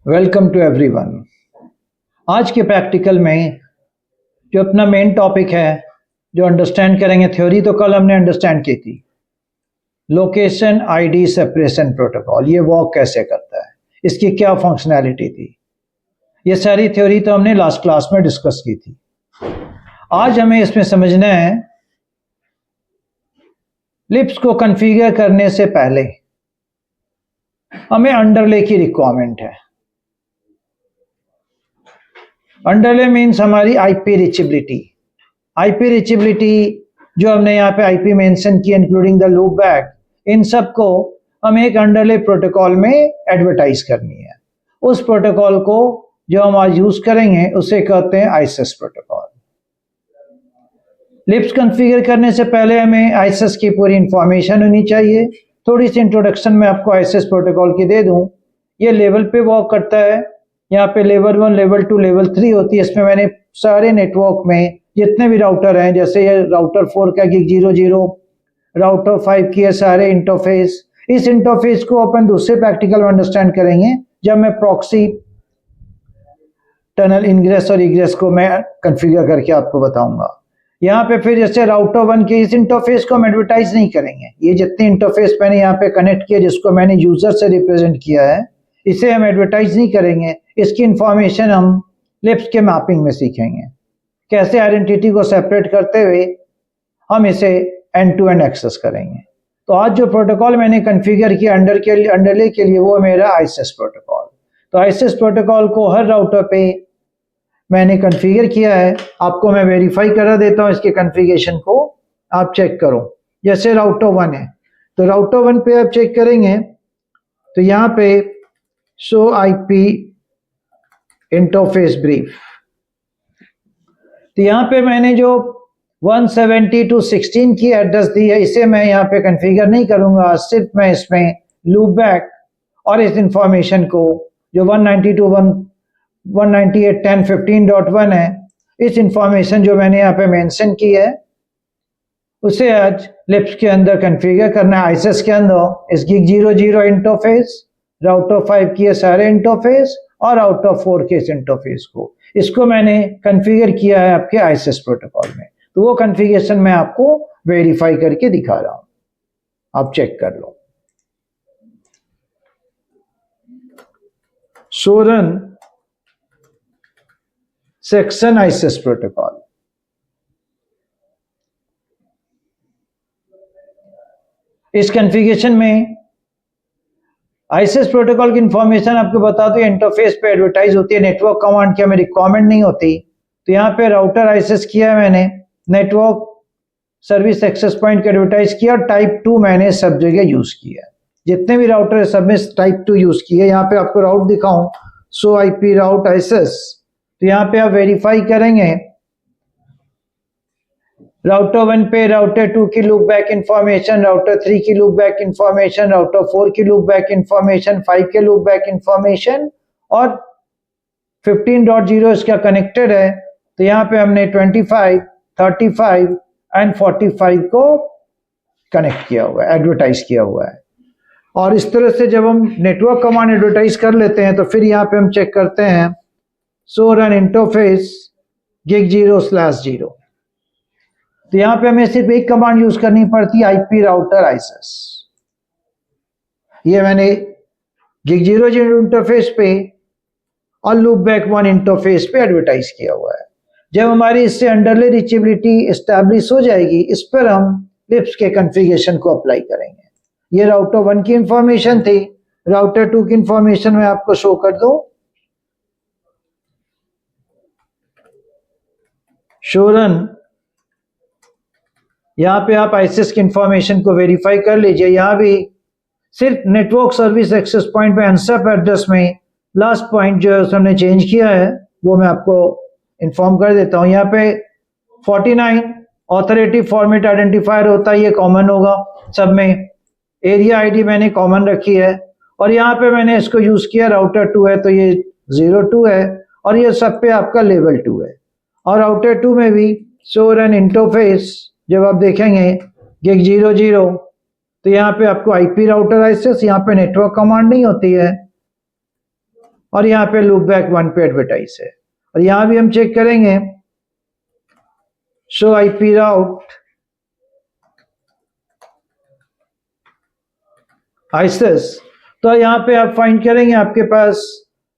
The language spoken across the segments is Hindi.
Welcome to everyone. आज के प्रैक्टिकल में जो अपना मेन टॉपिक है, जो अंडरस्टैंड करेंगे थ्योरी, तो कल हमने अंडरस्टैंड की थी लोकेशन आईडी सेपरेशन प्रोटोकॉल। ये वर्क कैसे करता है, इसकी क्या फंक्शनैलिटी थी, ये सारी थ्योरी तो हमने लास्ट क्लास में डिस्कस की थी। आज हमें इसमें समझना है लिप्स को कॉन्फ़िगर करने से पहले हमें अंडरले की रिक्वायरमेंट है। अंडरले मीन्स हमारी आईपी रिचेबिलिटी। आईपी रिचेबिलिटी जो हमने यहाँ पे आईपी मेंशन की, इंक्लूडिंग द लूप बैक, इन सब को हम एक अंडरले प्रोटोकॉल में एडवर्टाइज करनी है। उस प्रोटोकॉल को जो हम आज यूज करेंगे उसे कहते हैं आईएसएस प्रोटोकॉल। लिप्स कॉन्फ़िगर करने से पहले हमें आईएसएस की पूरी इंफॉर्मेशन होनी चाहिए। थोड़ी सी इंट्रोडक्शन में आपको आईएसएस प्रोटोकॉल की दे दूं। ये लेवल पे वर्क करता है। यहाँ पे लेवल 1, लेवल 2, लेवल 3 होती है। इसमें मैंने सारे नेटवर्क में जितने भी राउटर हैं, जैसे ये राउटर 4 का गिग 00, राउटर 5 की है, सारे इंटरफेस। इस इंटरफेस को अपन दूसरे प्रैक्टिकल में अंडरस्टैंड करेंगे जब मैं प्रॉक्सी टनल इनग्रेस और इग्रेस को मैं कॉन्फ़िगर करके आपको बताऊंगा। यहाँ पे फिर जैसे राउटर 1 के इस इंटरफेस को हम एडवर्टाइज नहीं करेंगे। ये जितने इंटरफेस मैंने यहाँ पे कनेक्ट किया, जिसको मैंने यूजर से रिप्रेजेंट किया है, इसे हम एडवर्टाइज नहीं करेंगे। इसकी इंफॉर्मेशन हम लिप्स के मैपिंग में सीखेंगे, कैसे आइडेंटिटी को सेपरेट करते हुए हम इसे एंड टू एंड एक्सेस करेंगे। तो आज जो प्रोटोकॉल मैंने कॉन्फ़िगर किया अंडरले के लिए, वो मेरा आईएसएस प्रोटोकॉल। तो आईएसएस प्रोटोकॉल को हर राउटर पे मैंने कॉन्फ़िगर किया है। आपको मैं वेरीफाई करा देता हूँ इसके कॉन्फ़िगरेशन को, आप चेक करो। जैसे राउटर 1 है, तो राउटर 1 पे आप चेक करेंगे तो यहाँ पे शो आईपी इंटरफेस ब्रीफ। तो यहाँ पे मैंने जो 172.16 की एड्रेस दी है, इसे मैं यहाँ पे कॉन्फ़िगर नहीं करूंगा। सिर्फ मैं इसमें लूप बैक और इस इंफॉर्मेशन को जो 198.10.15.1 है, इस इंफॉर्मेशन जो मैंने यहाँ पे मेंशन की है, उसे आज लिप्स के अंदर कॉन्फ़िगर करना है। आईएसएस के अंदर इस गिग 00 इंटरफेस, राउटर 5 की सारे इंटरफेस और राउटर 4 के इस इंटरफेस को, इसको मैंने कॉन्फ़िगर किया है आपके आईएसएस प्रोटोकॉल में। तो वो कॉन्फ़िगरेशन मैं आपको वेरीफाई करके दिखा रहा हूं, आप चेक कर लो। सो रन सेक्शन आईएसएस प्रोटोकॉल। इस कॉन्फ़िगरेशन में आईएसएस प्रोटोकॉल की इंफॉर्मेशन आपको बता दो, इंटरफेस पे एडवर्टाइज होती है। नेटवर्क कमांड की हमें रिक्वायरमेंट नहीं होती। तो यहाँ पे राउटर आईएसएस किया है मैंने, नेटवर्क सर्विस एक्सेस पॉइंट का एडवर्टाइज किया, टाइप 2 मैंने सब जगह यूज किया। जितने भी राउटर है सब में टाइप 2 यूज किया। यहाँ पे आपको राउट दिखाऊं, सो आईपी राउट आईएसएस। तो यहाँ पे आप वेरीफाई करेंगे राउटर 1 पे राउटर 2 की लूप बैक इंफॉर्मेशन, राउटर 3 की लूप बैक इंफॉर्मेशन, राउटर 4 की लूप बैक इंफॉर्मेशन, 5 के लूप बैक इंफॉर्मेशन और 15.0 इसका कनेक्टेड है। तो यहाँ पे हमने 25, 35 एंड 45 को कनेक्ट किया हुआ है, एडवर्टाइज किया हुआ है। और इस तरह से जब हम नेटवर्क कमांड एडवर्टाइज कर लेते हैं, तो फिर यहाँ पे हम चेक करते हैं सो रन इंटरफेस गिग 0/0। तो यहाँ पे हमें सिर्फ एक कमांड यूज करनी पड़ती है, आईपी राउटर आईएसएस। ये मैंने गिग 00 इंटरफेस पे और लूप बैक 1 इंटरफेस पे एडवर्टाइज किया हुआ है। जब हमारी इससे अंडरले रीचेबिलिटी एस्टैब्लिश हो जाएगी, इस पर हम लिप्स के कॉन्फ़िगरेशन को अप्लाई करेंगे। ये राउटर 1 की इंफॉर्मेशन थी, राउटर 2 की इंफॉर्मेशन मैं आपको शो कर दूं। शो रन, यहाँ पे आप आईएसएस की इंफॉर्मेशन को वेरीफाई कर लीजिए। यहाँ भी सिर्फ नेटवर्क सर्विस एक्सेस पॉइंट पे अनसप एड्रेस में लास्ट पॉइंट जो है हमने चेंज किया है, वो मैं आपको इन्फॉर्म कर देता हूँ। यहाँ पे 49 ऑथोरिटी फॉर्मेट आइडेंटिफायर होता है, ये कॉमन होगा सब में। एरिया आईडी मैंने कॉमन रखी है और यहाँ पे मैंने इसको यूज किया, राउटर 2 है तो ये 02 है और ये सब पे आपका लेवल 2 है। और राउटर 2 में भी शो रन इंटरफेस जब आप देखेंगे गिग 00, तो यहाँ पे आपको आईपी राउटर आईएसएस, यहाँ पे नेटवर्क कमांड नहीं होती है। और यहाँ पे लूप बैक 1 पे एडवर्टाइज है। और यहाँ भी हम चेक करेंगे शो आईपी राउट आइसिस, तो यहाँ पे आप फाइंड करेंगे आपके पास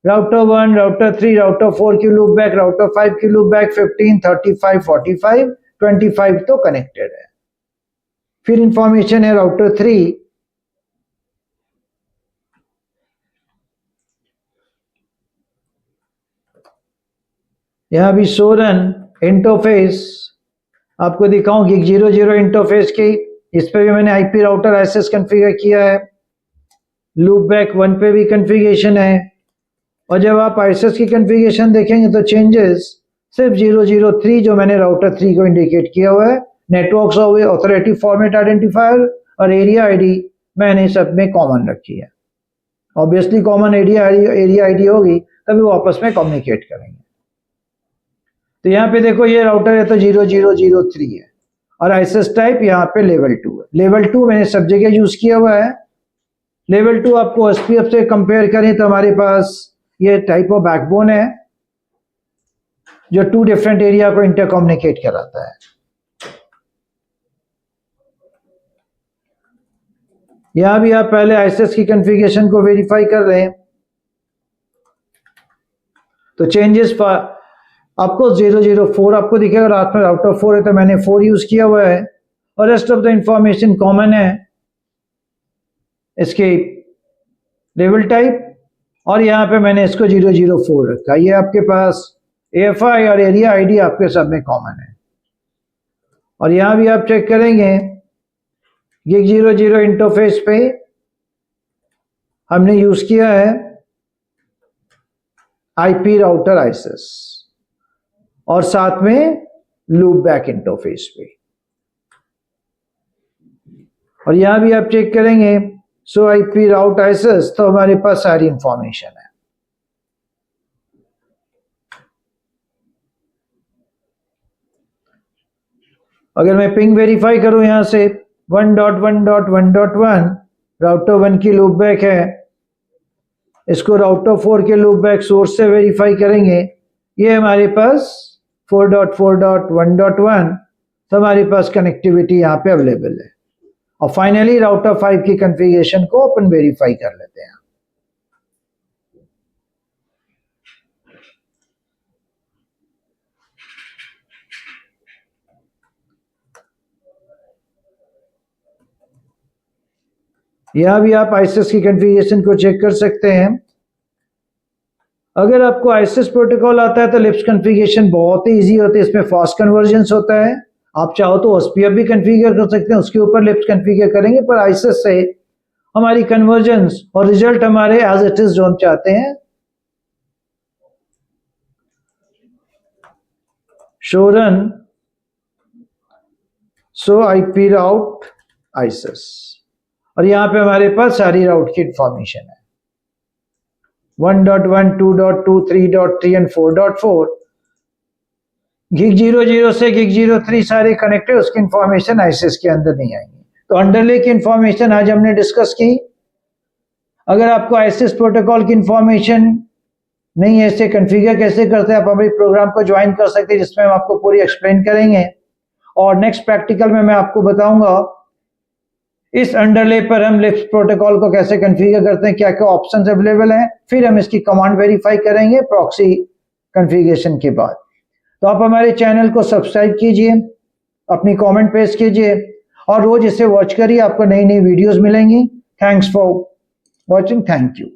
राउटर 1, राउटर 3, राउटर 4 की लूप बैक, राउटर 5 की लूप बैक, 15, 35, 45, 25 तो कनेक्टेड है। फिर इंफॉर्मेशन है राउटर 3, यहां भी सोरन इंटरफेस आपको दिखाऊं गिग 00 इंटरफेस की, इस पे भी मैंने आईपी राउटर एक्सेस कॉन्फ़िगर किया है। लूप बैक 1 पे भी कॉन्फ़िगरेशन है। और जब आप एक्सेस की कॉन्फ़िगरेशन देखेंगे तो चेंजेस सिर्फ 003 जो मैंने राउटर 3 को इंडिकेट किया हुआ है, नेटवर्क्स ऑथोरिटी फॉर्मेट आइडेंटिफायर और एरिया आईडी मैंने सब में कॉमन रखी है। ऑब्वियसली कॉमन एरिया आईडी होगी तभी वो आपस में कम्युनिकेट करेंगे। तो यहाँ पे देखो ये राउटर है तो 0003 है और एक्सेस टाइप यहाँ पे लेवल 2 है। लेवल 2 मैंने सब जगह यूज किया हुआ है। लेवल 2 आपको एसपीएफ से कंपेयर करें तो हमारे पास ये टाइप ऑफ बैकबोन है जो 2 डिफरेंट एरिया को इंटरकम्युनिकेट कराता है। यहां भी आप पहले एक्सेस की कॉन्फ़िगरेशन को वेरीफाई कर रहे हैं तो चेंजेस आपको 004 आपको दिखेगा, रात में राउटर 4 है तो मैंने 4 यूज किया हुआ है और rest of the information common है इसके लेवल टाइप। और यहाँ पे मैंने इसको 004 रखा। ये आपके पास एएफआई और एरिया आईडी आपके सब में कॉमन है। और यहाँ भी आप चेक करेंगे गिग 00 इंटरफेस पे हमने यूज किया है आईपी राउटर एक्सेस और साथ में लूप बैक इंटरफेस पे। और यहां भी आप चेक करेंगे सो आईपी राउट एक्सेस तो हमारे पास सारी इंफॉर्मेशन है। अगर मैं पिंग वेरीफाई करूं यहां से 1.1.1.1 राउटर 1 की लूप बैक है, इसको राउटर 4 के लूप बैक सोर्स से वेरीफाई करेंगे, ये हमारे पास 4.4.1.1 तो हमारे पास कनेक्टिविटी यहाँ पे अवेलेबल है। और फाइनली राउटर 5 की कॉन्फ़िगरेशन को अपन वेरीफाई कर लेते हैं। यहां भी आप आईएसएस की कॉन्फ़िगरेशन को चेक कर सकते हैं। अगर आपको आईएसएस प्रोटोकॉल आता है तो लिप्स कॉन्फ़िगरेशन बहुत ही इजी होती है, इसमें फास्ट कन्वर्जेंस होता है। आप चाहो तो ओएसपीएफ भी कॉन्फ़िगर कर सकते हैं, उसके ऊपर लिप्स कॉन्फ़िगर करेंगे, पर आईएसएस से हमारी कन्वर्जेंस और रिजल्ट हमारे एज इट इज जो हम चाहते हैं। Show run so IP route ISS और यहां पे हमारे पास सारी राउट की इंफॉर्मेशन है 1.1, 2.2, 3.3 एंड 4.4। गिग 00 से गिग 03 सारे कनेक्टेड, उसकी इंफॉर्मेशन आईएसएस के अंदर नहीं आएंगी। तो अंडरले की इंफॉर्मेशन आज हमने डिस्कस की। अगर आपको आईएसएस प्रोटोकॉल की इंफॉर्मेशन नहीं है, इसे कॉन्फ़िगर कैसे करते हैं, आप हमारे प्रोग्राम को ज्वाइन कर सकते हैं जिसमें हम आपको पूरी एक्सप्लेन करेंगे। और नेक्स्ट प्रैक्टिकल में मैं आपको बताऊंगा इस अंडरले पर हम लिप्स प्रोटोकॉल को कैसे कॉन्फ़िगर करते हैं, क्या क्या ऑप्शंस अवेलेबल हैं, फिर हम इसकी कमांड वेरीफाई करेंगे प्रॉक्सी कॉन्फ़िगरेशन के बाद। तो आप हमारे चैनल को सब्सक्राइब कीजिए, अपनी कमेंट पेश कीजिए और रोज इसे वॉच करिए, आपको नई नई वीडियोस मिलेंगी। Thanks for watching, thank you.